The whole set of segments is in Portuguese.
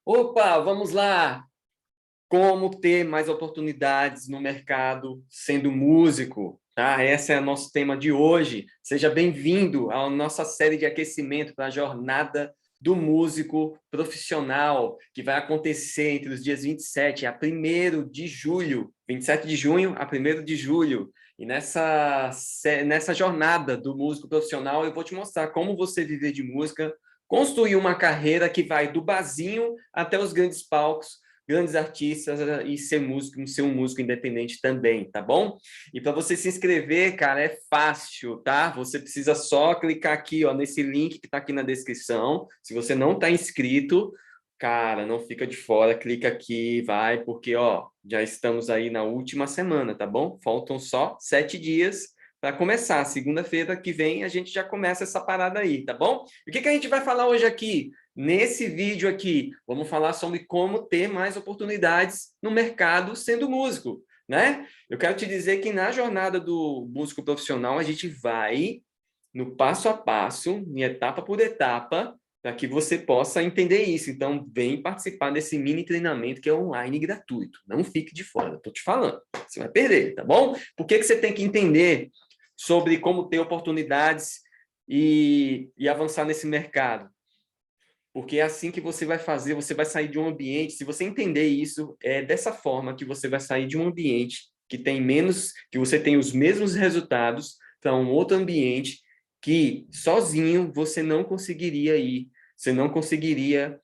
Opa, vamos lá! Como ter mais oportunidades no mercado sendo músico? Tá? Esse é o nosso tema de hoje. Seja bem-vindo à nossa série de aquecimento para a jornada do músico profissional, que vai acontecer entre os dias 27 a 1º de julho, 27 de junho a 1º de julho. E nessa jornada do músico profissional, eu vou te mostrar como você viver de música, construir uma carreira que vai do barzinho até os grandes palcos, grandes artistas e ser um músico independente também, tá bom? E para você se inscrever, cara, é fácil, tá? Você precisa só clicar aqui, ó, nesse link que tá aqui na descrição. Se você não tá inscrito, cara, não fica de fora, clica aqui, vai, porque, ó, já estamos aí na última semana, tá bom? Faltam só 7 dias para começar. Segunda-feira que vem a gente já começa essa parada aí, tá bom? E o que a gente vai falar hoje aqui? Nesse vídeo aqui, vamos falar sobre como ter mais oportunidades no mercado sendo músico, né? Eu quero te dizer que na jornada do músico profissional, a gente vai no passo a passo, em etapa por etapa, para que você possa entender isso. Então, vem participar desse mini treinamento que é online gratuito. Não fique de fora, estou te falando. Você vai perder, tá bom? Por que você tem que entender sobre como ter oportunidades e avançar nesse mercado? Porque é assim que você vai fazer, você vai sair de um ambiente, se você entender isso, é dessa forma que você vai sair de um ambiente que tem menos, que você tem os mesmos resultados para um outro ambiente que sozinho você não conseguiria ir, você não conseguiria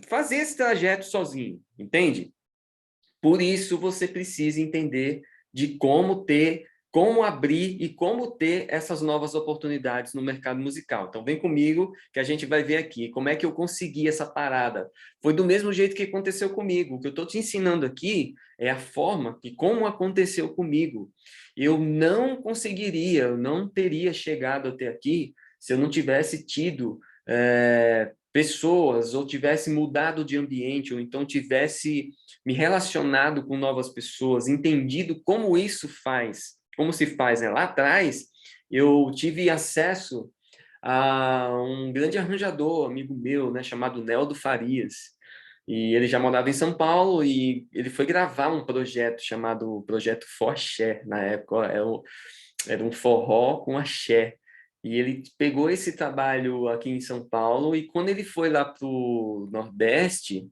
fazer esse trajeto sozinho, entende? Por isso você precisa entender de como abrir e como ter essas novas oportunidades no mercado musical. Então vem comigo que a gente vai ver aqui como é que eu consegui essa parada. Foi do mesmo jeito que aconteceu comigo. O que eu estou te ensinando aqui é a forma que como aconteceu comigo. Eu não conseguiria, eu não teria chegado até aqui se eu não tivesse tido pessoas, ou tivesse mudado de ambiente, ou então tivesse me relacionado com novas pessoas, entendido como isso faz, como se faz, né? Lá atrás, eu tive acesso a um grande arranjador, amigo meu, né, chamado Neldo Farias. E ele já morava em São Paulo e ele foi gravar um projeto chamado Projeto Forxé, na época. Ó, era um forró com axé. E ele pegou esse trabalho aqui em São Paulo e quando ele foi lá para o Nordeste,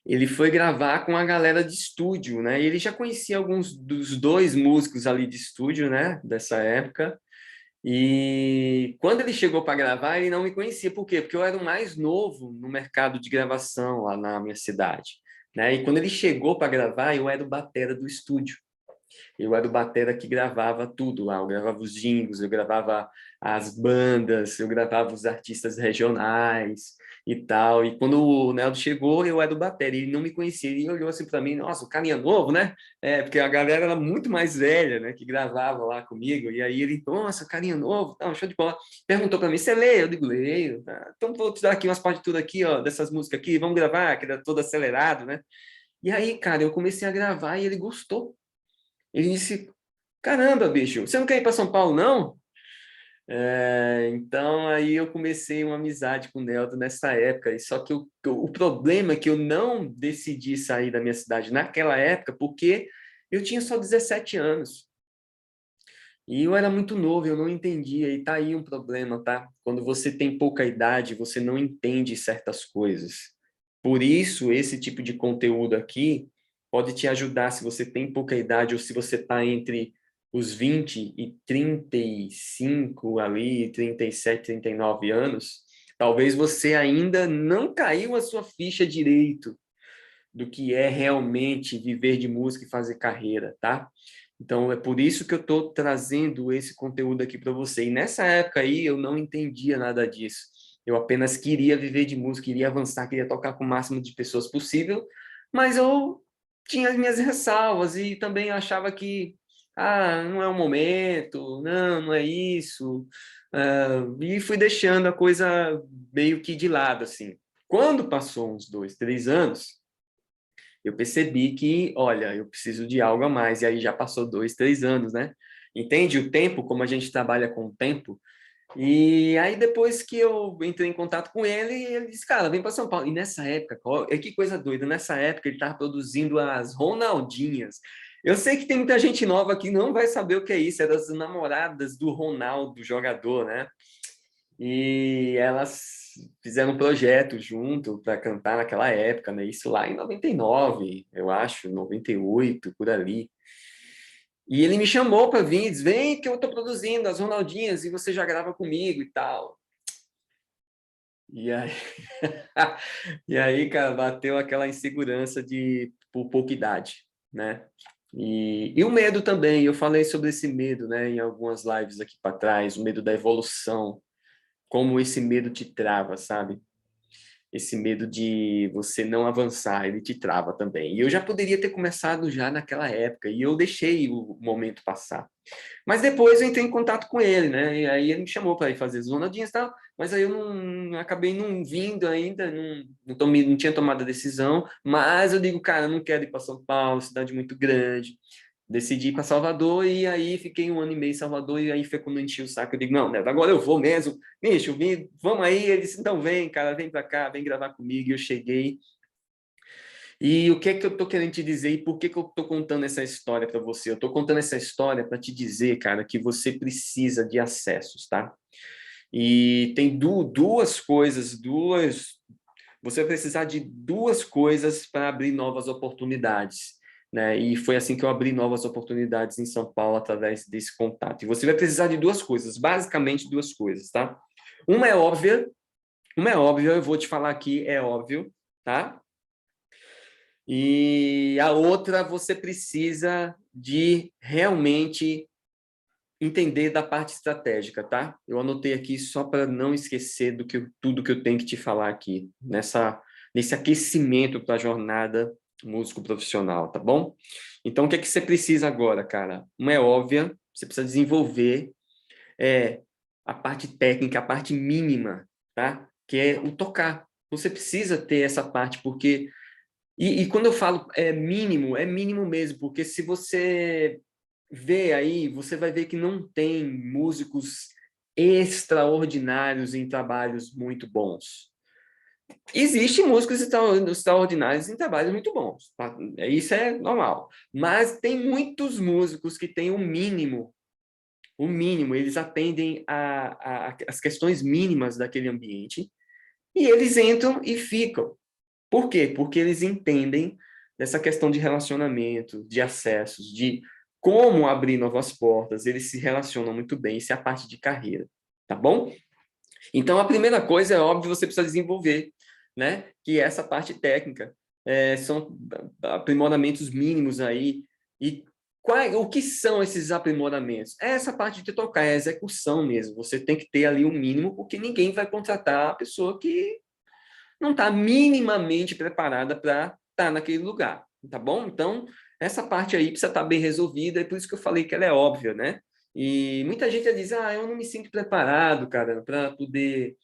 ele foi gravar com a galera de estúdio, né? E ele já conhecia alguns dos dois músicos ali de estúdio, né? Dessa época. E quando ele chegou para gravar, ele não me conhecia. Por quê? Porque eu era o mais novo no mercado de gravação lá na minha cidade, né? E quando ele chegou para gravar, eu era o batera do estúdio. Eu era o batera que gravava tudo lá. Eu gravava os jingles, eu gravava as bandas, eu gravava os artistas regionais e tal. E quando o Neldo chegou, eu era o batera. Ele não me conhecia. Ele olhou assim para mim, nossa, o carinha novo, né? Porque a galera era muito mais velha, né? Que gravava lá comigo. E aí ele, nossa, carinha novo, tá, show de bola. Perguntou para mim, você lê? Eu digo, leio. Tá? Então vou te dar aqui umas partituras aqui, ó, dessas músicas aqui, vamos gravar, que era todo acelerado, né? E aí, cara, eu comecei a gravar e ele gostou. Ele disse, caramba, bicho, você não quer ir para São Paulo, não? Então, aí eu comecei uma amizade com o Neldo nessa época. E só que o problema é que eu não decidi sair da minha cidade naquela época porque eu tinha só 17 anos. E eu era muito novo, eu não entendia. E tá aí um problema, tá? Quando você tem pouca idade, você não entende certas coisas. Por isso, esse tipo de conteúdo aqui pode te ajudar se você tem pouca idade ou se você está entre os 20 e 35 ali, 37, 39 anos. Talvez você ainda não caiu a sua ficha direito do que é realmente viver de música e fazer carreira, tá? Então, é por isso que eu estou trazendo esse conteúdo aqui para você. E nessa época aí, eu não entendia nada disso. Eu apenas queria viver de música, queria avançar, queria tocar com o máximo de pessoas possível, mas eu tinha as minhas ressalvas e também achava que, não é o momento, não é isso. E fui deixando a coisa meio que de lado, assim. Quando passou uns 2, 3 anos, eu percebi que, olha, eu preciso de algo a mais. E aí já passou 2, 3 anos, né? Entende o tempo, como a gente trabalha com o tempo? E aí, depois que eu entrei em contato com ele, ele disse, cara, vem para São Paulo. E nessa época, que coisa doida, nessa época ele estava produzindo as Ronaldinhas. Eu sei que tem muita gente nova que não vai saber o que é isso, é das namoradas do Ronaldo, jogador, né? E elas fizeram um projeto junto para cantar naquela época, né? Isso lá em 99, eu acho, 98, por ali. E ele me chamou para vir, diz, vem que eu estou produzindo as Ronaldinhas e você já grava comigo e tal. E aí, e aí, cara, bateu aquela insegurança de por pouca idade, né? E o medo também, eu falei sobre esse medo, né, em algumas lives aqui para trás, o medo da evolução, como esse medo te trava, sabe? Esse medo de você não avançar, ele te trava também. E eu já poderia ter começado já naquela época, e eu deixei o momento passar. Mas depois eu entrei em contato com ele, né? E aí ele me chamou para ir fazer as zonadinhas e tal, mas aí eu não acabei não vindo ainda, não tinha tomado a decisão, mas eu digo, cara, eu não quero ir para São Paulo, cidade muito grande. Decidi ir para Salvador e aí fiquei 1 ano e meio em Salvador e aí foi quando eu enchi o saco. Eu digo, não, Neto, agora eu vou mesmo. Bicho, vamos aí. Ele disse, então vem, cara, vem para cá, vem gravar comigo. E eu cheguei. E o que é que eu tô querendo te dizer e por que que eu tô contando essa história para você? Eu tô contando essa história para te dizer, cara, que você precisa de acessos, tá? E tem duas coisas, você vai precisar de duas coisas para abrir novas oportunidades, né? E foi assim que eu abri novas oportunidades em São Paulo através desse contato. E você vai precisar de duas coisas, basicamente duas coisas, tá? Uma é óbvia, eu vou te falar aqui, é óbvio, tá? E a outra você precisa de realmente entender da parte estratégica, tá? Eu anotei aqui só para não esquecer tudo que eu tenho que te falar aqui nesse aquecimento para a jornada músico profissional, tá bom? Então, o que é que você precisa agora, cara? Uma é óbvia, você precisa desenvolver a parte técnica, a parte mínima, tá? Que é o tocar. Você precisa ter essa parte, porque e quando eu falo é mínimo mesmo, porque se você vê aí, você vai ver que não tem músicos extraordinários em trabalhos muito bons. Existem músicos extraordinários em trabalhos muito bons, tá? Isso é normal. Mas tem muitos músicos que têm o mínimo, eles atendem as questões mínimas daquele ambiente e eles entram e ficam. Por quê? Porque eles entendem dessa questão de relacionamento, de acessos, de como abrir novas portas, eles se relacionam muito bem, isso é a parte de carreira, tá bom? Então, a primeira coisa, é óbvio, você precisa desenvolver, né? Que é essa parte técnica. São aprimoramentos mínimos aí. E o que são esses aprimoramentos? É essa parte de tocar, é a execução mesmo. Você tem que ter ali o mínimo, porque ninguém vai contratar a pessoa que não está minimamente preparada para estar naquele lugar, tá bom? Então, essa parte aí precisa estar bem resolvida, e por isso que eu falei que ela é óbvia, né? E muita gente diz, eu não me sinto preparado, cara, para poder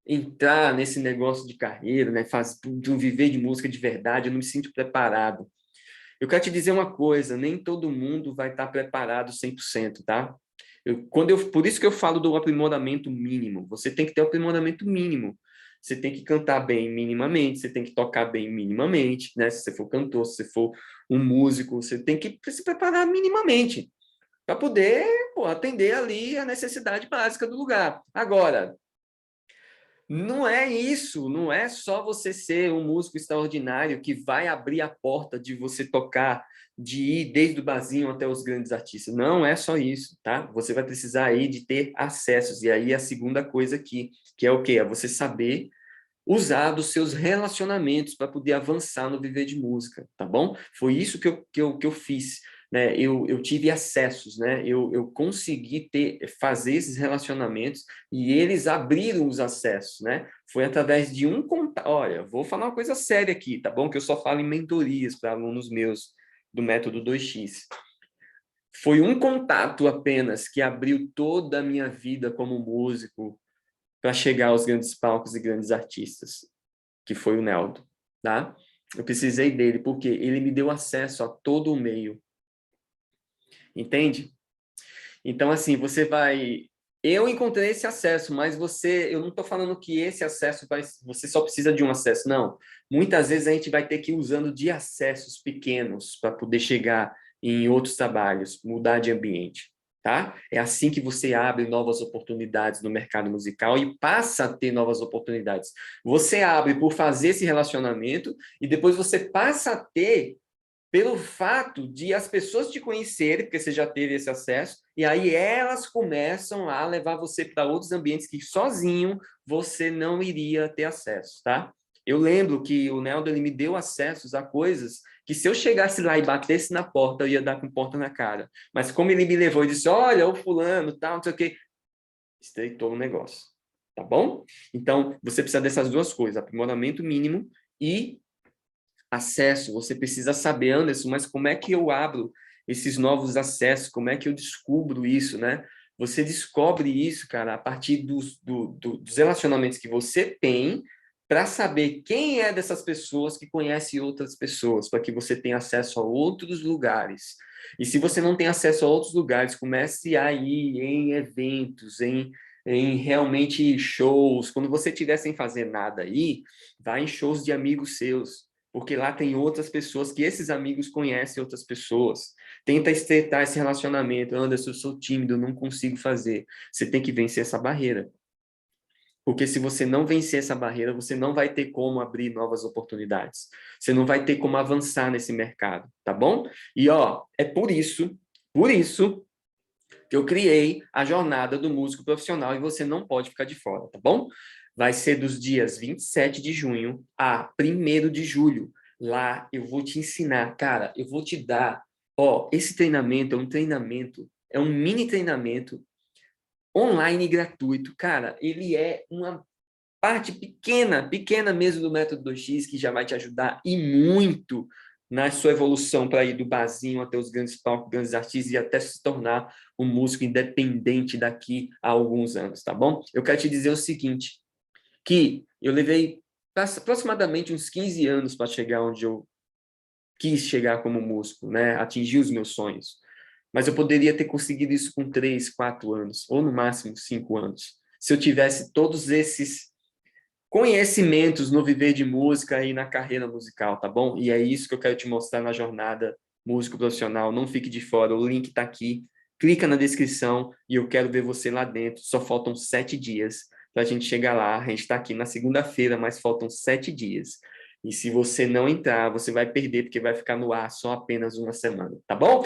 entrar nesse negócio de carreira, né? De um viver de música de verdade, eu não me sinto preparado. Eu quero te dizer uma coisa, nem todo mundo vai estar preparado 100%, tá? Por isso que eu falo do aprimoramento mínimo. Você tem que ter o aprimoramento mínimo. Você tem que cantar bem minimamente, você tem que tocar bem minimamente, né? Se você for cantor, se você for um músico, você tem que se preparar minimamente para poder, pô, atender ali a necessidade básica do lugar. Agora, não é isso, não é só você ser um músico extraordinário que vai abrir a porta de você tocar, de ir desde o barzinho até os grandes artistas. Não é só isso, tá? Você vai precisar aí de ter acessos. E aí a segunda coisa aqui, que é o quê? É você saber usar dos seus relacionamentos para poder avançar no viver de música, tá bom? Foi isso que eu fiz, né? Eu tive acessos, né? Eu consegui fazer esses relacionamentos e eles abriram os acessos, né? Foi através de um contato. Olha, vou falar uma coisa séria aqui, tá bom? Que eu só falo em mentorias para alunos meus do método 2x. Foi um contato apenas que abriu toda a minha vida como músico para chegar aos grandes palcos e grandes artistas, que foi o Neldo, tá? Eu precisei dele porque ele me deu acesso a todo o meio, entende? Então, assim, você vai Eu encontrei esse acesso, mas eu não estou falando que esse acesso você só precisa de um acesso, não. Muitas vezes a gente vai ter que ir usando de acessos pequenos para poder chegar em outros trabalhos, mudar de ambiente, tá? É assim que você abre novas oportunidades no mercado musical e passa a ter novas oportunidades. Você abre por fazer esse relacionamento e depois você passa a ter pelo fato de as pessoas te conhecerem, porque você já teve esse acesso, e aí elas começam a levar você para outros ambientes que sozinho você não iria ter acesso, tá? Eu lembro que o Neldo ele me deu acessos a coisas que se eu chegasse lá e batesse na porta, eu ia dar com porta na cara. Mas como ele me levou e disse, olha, o fulano, tal, não sei o quê, estreitou o negócio, tá bom? Então, você precisa dessas duas coisas, aprimoramento mínimo e acesso, você precisa saber, Anderson, mas como é que eu abro esses novos acessos? Como é que eu descubro isso, né? Você descobre isso, cara, a partir dos relacionamentos que você tem para saber quem é dessas pessoas que conhece outras pessoas, para que você tenha acesso a outros lugares. E se você não tem acesso a outros lugares, comece a ir em eventos, em realmente shows. Quando você estiver sem fazer nada aí, vá em shows de amigos seus, porque lá tem outras pessoas que esses amigos conhecem outras pessoas. Tenta estreitar esse relacionamento. Anderson, eu sou tímido, eu não consigo fazer. Você tem que vencer essa barreira. Porque se você não vencer essa barreira, você não vai ter como abrir novas oportunidades. Você não vai ter como avançar nesse mercado, tá bom? E ó, é por isso que eu criei a jornada do músico profissional e você não pode ficar de fora, tá bom? Vai ser dos dias 27 de junho a 1º de julho. Lá eu vou te ensinar, cara, eu vou te dar, ó, esse treinamento é um mini treinamento online gratuito. Cara, ele é uma parte pequena, pequena mesmo do método 2X, que já vai te ajudar e muito na sua evolução para ir do barzinho até os grandes palcos, grandes artistas e até se tornar um músico independente daqui a alguns anos, tá bom? Eu quero te dizer o seguinte, que eu levei aproximadamente uns 15 anos para chegar onde eu quis chegar como músico, né? Atingir os meus sonhos. Mas eu poderia ter conseguido isso com 3, 4 anos, ou no máximo 5 anos. Se eu tivesse todos esses conhecimentos no viver de música e na carreira musical, tá bom? E é isso que eu quero te mostrar na jornada músico profissional. Não fique de fora, o link está aqui. Clica na descrição e eu quero ver você lá dentro. Só faltam 7 dias para a gente chegar lá. A gente está aqui na segunda-feira, mas faltam 7 dias. E se você não entrar, você vai perder, porque vai ficar no ar só apenas uma semana, tá bom?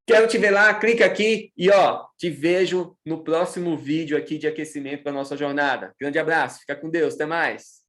Quero te ver lá, clica aqui e ó, te vejo no próximo vídeo aqui de aquecimento para nossa jornada. Grande abraço, fica com Deus, até mais.